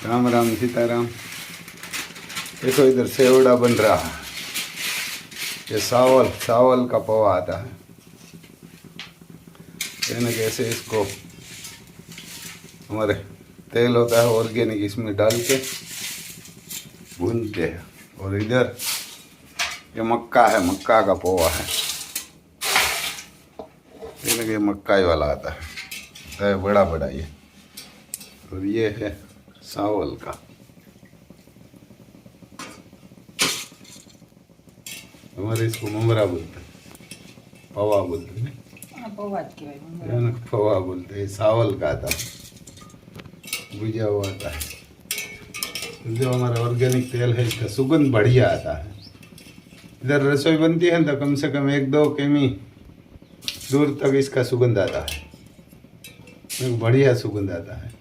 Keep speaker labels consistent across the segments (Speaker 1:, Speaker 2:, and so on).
Speaker 1: राम राम सीताराम। देखो इधर सेवड़ा बन रहा है। ये चावल चावल का पोहा आता है। कहने कैसे इसको हमारे तेल होता है ऑर्गेनिक, इसमें डाल के भूनते हैं। और इधर ये मक्का है, मक्का का पोहा है। कहने के मक्का ही वाला आता है बड़ा बड़ा ये। और ये है चावल का। हमारे इसको ममरा बोलते हैं, पवा बोलते हैं, पवा बोलते हैं। चावल का आता है, भुजा हुआ आता है। जो हमारा ऑर्गेनिक तेल है इसका सुगंध बढ़िया आता है। इधर रसोई बनती है तो कम से कम 1-2 किमी दूर तक इसका सुगंध आता है, एक बढ़िया सुगंध आता है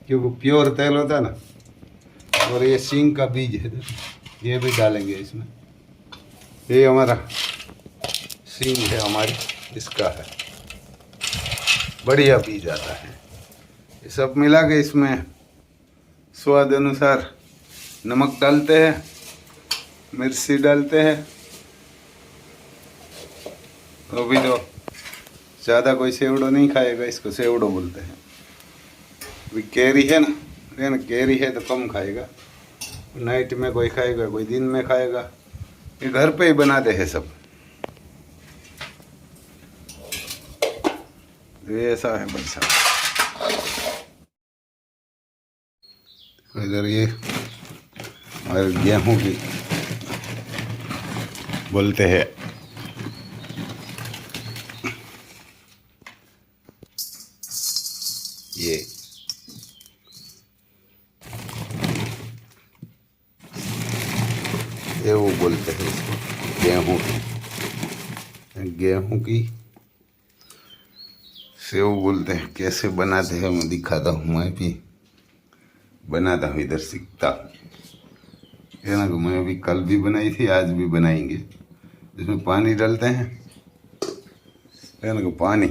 Speaker 1: क्योंकि प्योर तेल होता है ना। और ये सींग का बीज है, ये भी डालेंगे इसमें। ये हमारा सींग है, हमारी इसका है, बढ़िया बीज आता है। ये सब मिला के इसमें स्वाद अनुसार नमक डालते हैं, मिर्ची डालते हैं। अभी तो ज़्यादा कोई सेवड़ो नहीं खाएगा, इसको सेवड़ो बोलते हैं। अभी कैरी है ना, कैरी है तो कम खाएगा। नाइट में कोई खाएगा, कोई दिन में खाएगा। ये घर पे ही बनाते हैं सब। ये ऐसा है भाई साहब। इधर ये हमारे गेहूँ की बोलते हैं, ये वो बोलते हैं इसको गेहूँ की सेव बोलते हैं। कैसे बनाते हैं मैं दिखाता हूँ, मैं भी बनाता हूँ, इधर सीखता है ना। मैं भी कल भी बनाई थी, आज भी बनाएंगे। इसमें पानी डालते हैं, है ना, पानी,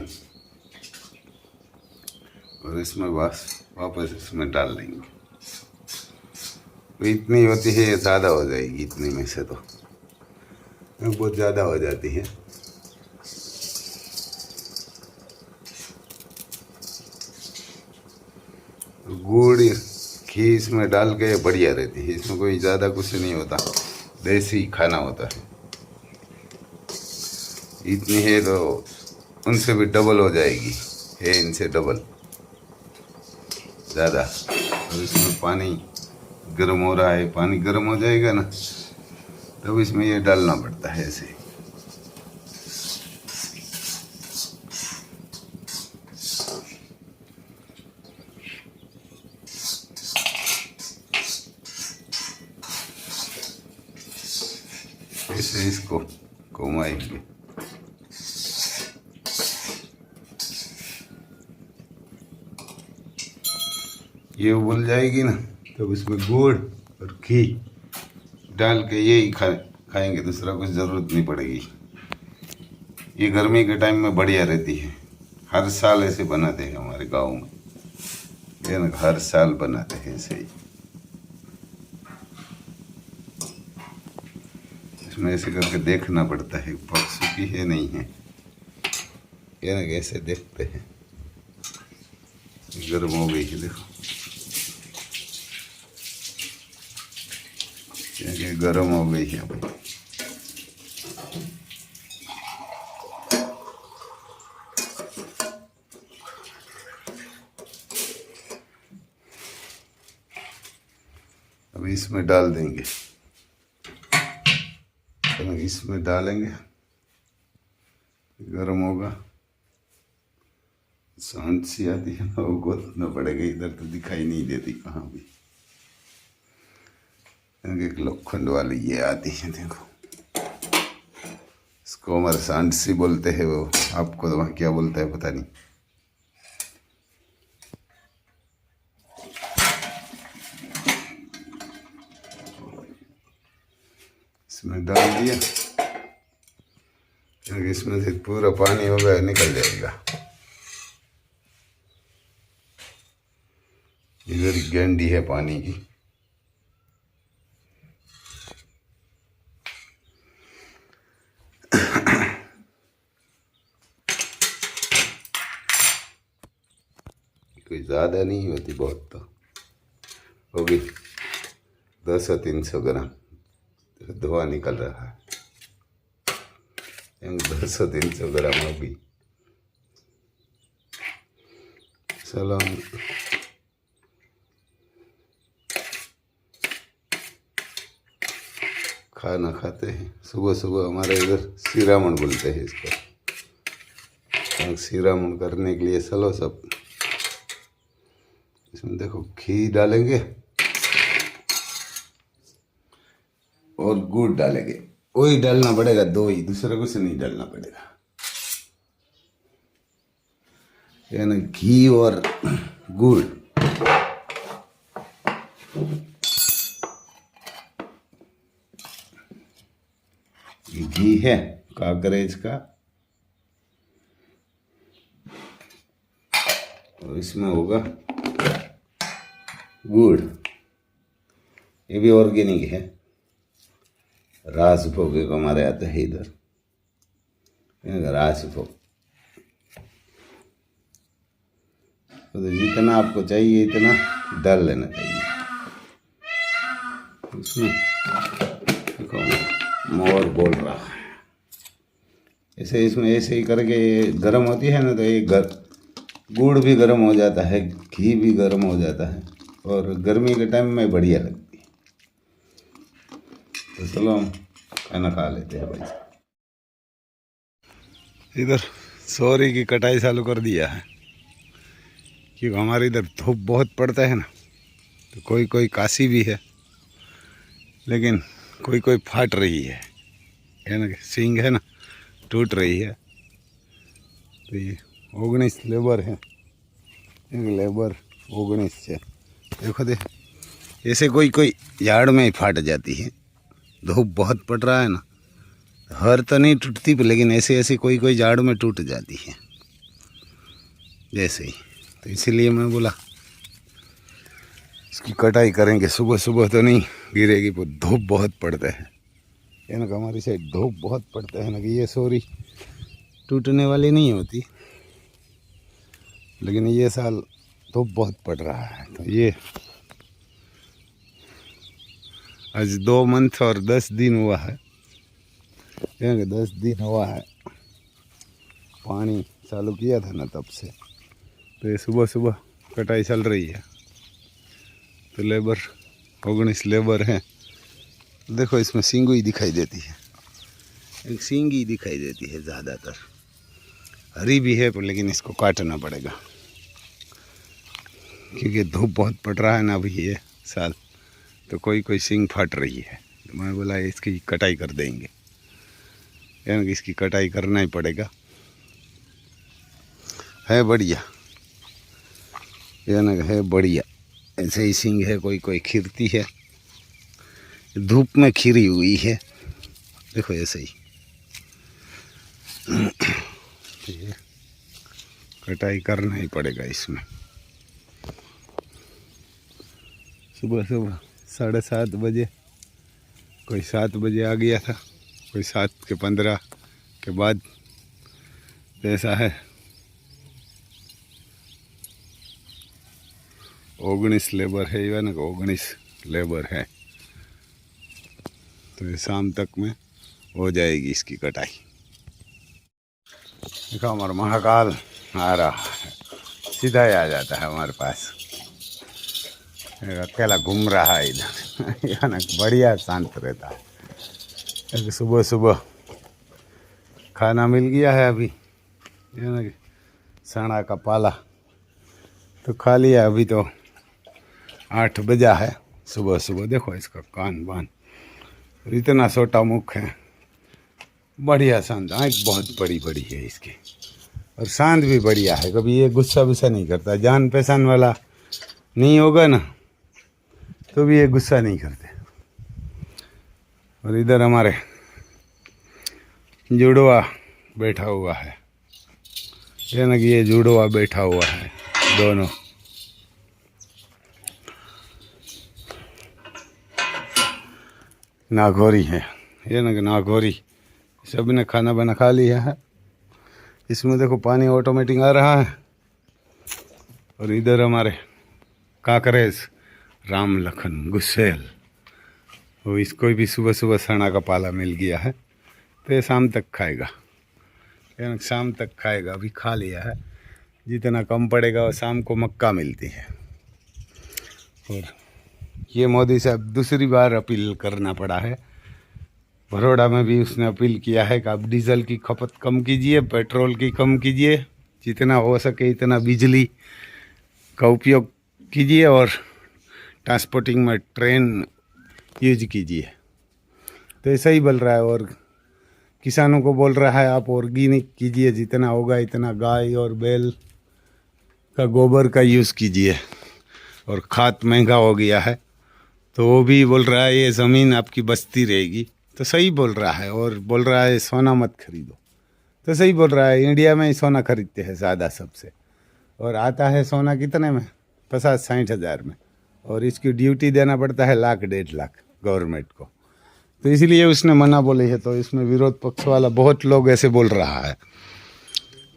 Speaker 1: और इसमें बस वापस इसमें डाल देंगे। तो इतनी होती है, ये ज़्यादा हो जाएगी इतनी में से, तो बहुत ज़्यादा हो जाती है। गुड़ घी इसमें डाल के बढ़िया रहती है। इसमें कोई ज़्यादा कुछ नहीं होता, देसी खाना होता है। इतनी है तो उनसे भी डबल हो जाएगी, है इनसे डबल ज़्यादा। और इसमें पानी गर्म हो रहा है, पानी गर्म हो जाएगा ना तब इसमें ये डालना पड़ता है ऐसे। ऐसे इसको घुमाएंगे। ये उबल जाएगी ना तब इसमें गुड़ और घी डाल के यही खाएंगे, दूसरा कुछ ज़रूरत नहीं पड़ेगी। ये गर्मी के टाइम में बढ़िया रहती है। हर साल ऐसे बनाते हैं हमारे गांव में, ये ना, हर साल बनाते हैं ऐसे ही। इसमें ऐसे करके देखना पड़ता है पक चुकी है नहीं है, ये ना, कैसे देखते हैं। गर्म हो गई है, देखो ये गर्म हो गई है भाई। अभी इसमें डाल देंगे, इसमें डालेंगे, गर्म होगा। सांड सी आती है ना, वो गोदना पड़ेगा। इधर तो दिखाई नहीं देती कहाँ भी। एक लोखंड वाली ये आती है, देखो, इसको हमारे सांड सी बोलते हैं। वो आपको तो वहाँ क्या बोलता है पता नहीं। इसमें डाल दिया, क्योंकि इसमें से पूरा पानी होगा, निकल जाएगा। इधर गेंडी है पानी की। कोई ज़्यादा नहीं होती, बहुत तो होगी 200-300 ग्राम। धुआं निकल रहा है, 200-300 ग्राम होगी। चलो खाना खाते हैं। सुबह सुबह हमारे इधर शिरामण बोलते हैं इसको। शिरामण करने के लिए चलो सब। इसमें देखो घी डालेंगे और गुड़ डालेंगे। वही डालना पड़ेगा, दो ही, दूसरा कुछ नहीं डालना पड़ेगा। यानी घी और गुड़। घी है काकरेज का और इसमें होगा गुड़। ये भी ऑर्गेनिक है, राजभोग हमारे आते हैं इधर, राजभोग। तो जितना आपको चाहिए इतना डाल लेना चाहिए उसमें। देखो मोर बोल रहा है ऐसे। इसमें ऐसे ही करके गर्म होती है ना, तो ये गुड़ भी गर्म हो जाता है, घी भी गर्म हो जाता है, और गर्मी के टाइम में बढ़िया लगती है। तो चलो हम खाना खा लेते हैं भाई। इधर सौरी की कटाई चालू कर दिया है, क्योंकि हमारे इधर धूप बहुत पड़ता है ना, तो कोई कोई काशी भी है, लेकिन कोई कोई फाट रही है ना, सींग है ना, टूट रही है। तो ये 19 लेबर है, एक लेबर 19 से। देखो दे ऐसे कोई कोई झाड़ में ही फाट जाती है। धूप बहुत पड़ रहा है ना, हर तो नहीं टूटती, लेकिन ऐसे ऐसे कोई कोई झाड़ में टूट जाती है जैसे ही। तो इसीलिए मैं बोला इसकी कटाई करेंगे। सुबह सुबह तो नहीं गिरेगी, पर धूप बहुत पड़ता है ना, हमारी साइड धूप बहुत पड़ता है ना, कि ये सौरी टूटने वाली नहीं होती, लेकिन ये साल धूप बहुत पड़ रहा है। तो ये आज 2 मंथ और 10 दिन हुआ है, 10 दिन हुआ है पानी चालू किया था ना तब से। तो ये सुबह सुबह कटाई चल रही है। तो लेबर 19 लेबर हैं। देखो इसमें सींग ही दिखाई देती है, एक सींग ही दिखाई देती है ज़्यादातर। हरी भी है, पर लेकिन इसको काटना पड़ेगा, क्योंकि धूप बहुत पड़ रहा है ना अभी ये साल। तो कोई कोई सींग फट रही है, तो मैं बोला इसकी कटाई कर देंगे, यानी कि इसकी कटाई करना ही पड़ेगा। है बढ़िया, यानी है बढ़िया। ऐसे ही सींग है, कोई कोई खिरती है, धूप में खिरी हुई है। देखो ऐसे ही ये कटाई करना ही पड़ेगा इसमें। सुबह सुबह 7:30 बजे, कोई 7 बजे आ गया था, कोई 7:15 के बाद। ऐसा है 19 लेबर है, या ना 19 लेबर है। तो ये शाम तक में हो जाएगी इसकी कटाई। देखो हमारा महाकाल आ रहा है, सीधा ही आ जाता है हमारे पास। अकेला घूम रहा है इधर या ना, बढ़िया शांत रहता है। सुबह सुबह खाना मिल गया है अभी, या ना, सना का पाला तो खा लिया। अभी तो 8 बजा है सुबह सुबह। देखो इसका कान बान, इतना छोटा मुख है, बढ़िया शांत। आँख बहुत बड़ी बड़ी है इसकी, और शांत भी बढ़िया है। कभी ये गुस्सा वुस्सा नहीं करता। जान पहचान वाला नहीं होगा ना, तो भी ये गुस्सा नहीं करते। और इधर हमारे जुड़वा बैठा हुआ है, यानी कि ये जुड़वा बैठा हुआ है दोनों। नागौरी है, ये ना नागौरी। सब ने खाना बना खा लिया है। इसमें देखो पानी ऑटोमेटिक आ रहा है। और इधर हमारे काकरेज राम लखन गुस्सेल, वो इसको भी सुबह सुबह सना का पाला मिल गया है, तो ये शाम तक खाएगा। यानी शाम तक खाएगा, अभी खा लिया है। जितना कम पड़ेगा वो शाम को मक्का मिलती है। और ये मोदी साहब दूसरी बार अपील करना पड़ा है। बड़ौदा में भी उसने अपील किया है कि आप डीजल की खपत कम कीजिए, पेट्रोल की कम कीजिए, जितना हो सके इतना बिजली का उपयोग कीजिए और ट्रांसपोर्टिंग में ट्रेन यूज कीजिए। तो ऐसा ही बोल रहा है। और किसानों को बोल रहा है आप ऑर्गेनिक कीजिए, जितना होगा इतना गाय और बैल का गोबर का यूज़ कीजिए। और खाद महंगा हो गया है, तो वो भी बोल रहा है ये ज़मीन आपकी बचती रहेगी। तो सही बोल रहा है। और बोल रहा है सोना मत खरीदो, तो सही बोल रहा है। इंडिया में ही सोना खरीदते हैं ज़्यादा सबसे। और आता है सोना कितने में? 50-60 हज़ार में। और इसकी ड्यूटी देना पड़ता है 1,00,000-1.5 लाख गवर्नमेंट को। तो इसलिए उसने मना बोली है। तो इसमें विरोध पक्ष वाला बहुत लोग ऐसे बोल रहा है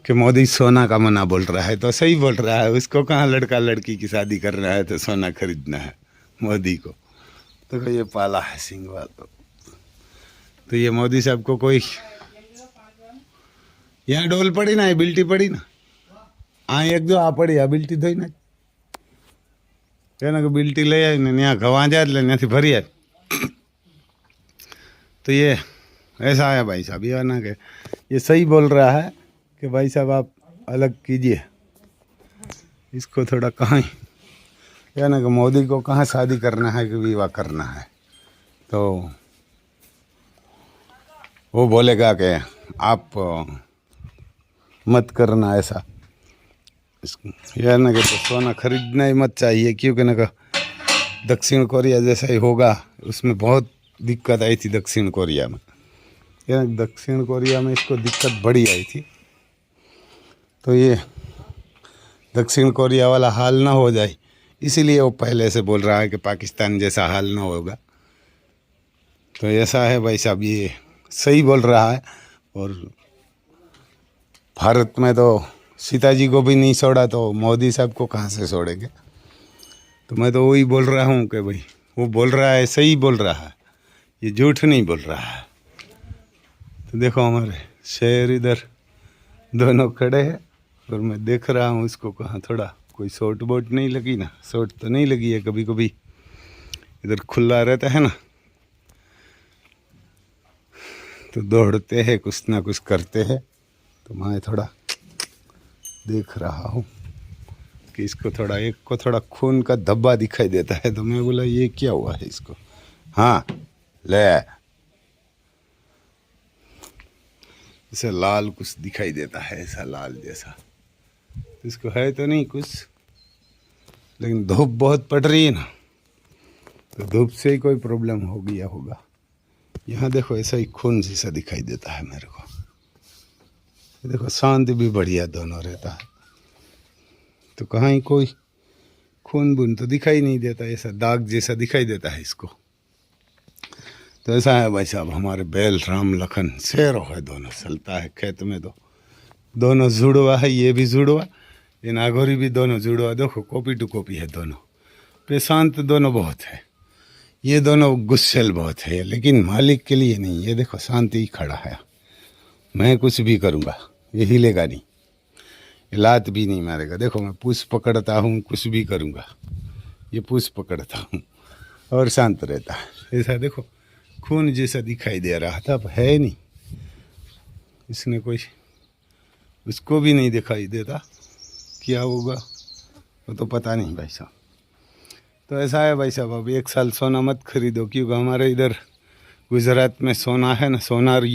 Speaker 1: कि मोदी सोना का मना बोल रहा है। तो सही बोल रहा है। उसको कहाँ लड़का लड़की की शादी करना है तो सोना खरीदना है मोदी को। तो ये पाला है सिंगवाल। तो ये मोदी साहब को कोई यहाँ डोल पड़ी ना, बिल्टी पड़ी ना, एक जो आ पड़ी आ बिल्टी थी ना, એને बिल्टी ले आई ने यहाँ गवा जाए એટલે ત્યાંથી भरी आए। तो ये ऐसा है भाई साहब, ये ना कि ये सही बोल रहा है कि भाई साहब आप अलग कीजिए इसको थोड़ा। कहाँ या ना कि मोदी को कहाँ शादी करना है कि विवाह करना है, तो वो बोलेगा कि आप मत करना ऐसा। यह ना कि तो सोना खरीदना ही मत चाहिए, क्योंकि ना दक्षिण कोरिया जैसा ही होगा। उसमें बहुत दिक्कत आई थी दक्षिण कोरिया में। या दक्षिण कोरिया में इसको दिक्कत बड़ी आई थी। तो ये दक्षिण कोरिया वाला हाल ना हो जाए, इसीलिए वो पहले से बोल रहा है कि पाकिस्तान जैसा हाल ना होगा। तो ऐसा है भाई साहब, ये सही बोल रहा है। और भारत में तो सीता जी को भी नहीं छोड़ा, तो मोदी साहब को कहाँ से छोड़ेंगे। तो मैं तो वही बोल रहा हूँ कि भाई वो बोल रहा है सही बोल रहा है, ये झूठ नहीं बोल रहा है। तो देखो हमारे शेर इधर दोनों खड़े हैं और मैं देख रहा हूँ उसको कहाँ थोड़ा कोई शॉर्ट बोट नहीं लगी ना। शॉर्ट तो नहीं लगी है, कभी कभी इधर खुला रहता है ना, तो दौड़ते हैं कुछ ना कुछ करते हैं। तो मैं थोड़ा देख रहा हूँ कि इसको थोड़ा, एक को थोड़ा खून का धब्बा दिखाई देता है। तो मैं बोला ये क्या हुआ है इसको। हाँ ले, इसे लाल कुछ दिखाई देता है, ऐसा लाल जैसा। तो इसको है तो नहीं कुछ, लेकिन धूप बहुत पड़ रही है ना, तो धूप से ही कोई प्रॉब्लम हो गया होगा। यहाँ देखो ऐसा ही खून जैसा दिखाई देता है मेरे को। देखो शांति भी बढ़िया दोनों रहता है, तो कहाँ ही कोई खून बून तो दिखाई नहीं देता, ऐसा दाग जैसा दिखाई देता है इसको। तो ऐसा है भाई साहब, हमारे बैल राम लखन शेरों है, दोनों चलता है खेत में। तो दोनों जुड़वा है, ये भी जुड़वा, ये नागौरी भी दोनों जुड़वा। देखो कॉपी टू कॉपी है दोनों। पेशांत दोनों बहुत है, ये दोनों गुस्सेल बहुत है, लेकिन मालिक के लिए नहीं। ये देखो शांति ही खड़ा है, मैं कुछ भी करूँगा ये हिलेगा नहीं, लात भी नहीं मारेगा। देखो मैं पूछ पकड़ता हूँ, कुछ भी करूँगा ये पूछ पकड़ता हूँ और शांत रहता है। ऐसा देखो खून जैसा दिखाई दे रहा था, अब है नहीं। इसने कोई, उसको भी नहीं दिखाई देता, क्या होगा वो तो पता नहीं भाई साहब। तो ऐसा है भाई साहब, अब 1 साल सोना मत खरीदो, क्योंकि हमारे इधर गुजरात में सोना है ना, सोनार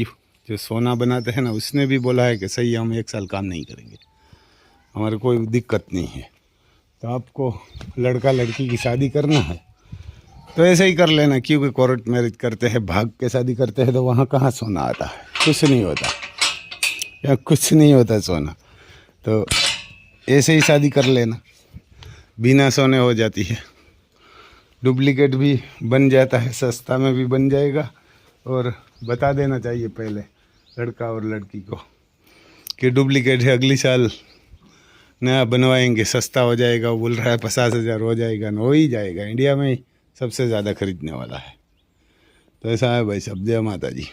Speaker 1: जो सोना बनाते हैं ना, उसने भी बोला है कि सही हम 1 साल काम नहीं करेंगे, हमारे कोई दिक्कत नहीं है। तो आपको लड़का लड़की की शादी करना है तो ऐसे ही कर लेना, क्योंकि कोर्ट मैरिज करते हैं, भाग के शादी करते हैं, तो वहाँ कहाँ सोना आता है, कुछ नहीं होता, या कुछ नहीं होता सोना। तो ऐसे ही शादी कर लेना, बिना सोने हो जाती है। डुप्लीकेट भी बन जाता है, सस्ता में भी बन जाएगा। और बता देना चाहिए पहले लड़का और लड़की को कि डुप्लीकेट है, अगली साल नया बनवाएंगे, सस्ता हो जाएगा। वो बोल रहा है 50,000 हो जाएगा, न हो ही जाएगा। इंडिया में ही सबसे ज़्यादा खरीदने वाला है। तो ऐसा है भाई सब। जय माता जी।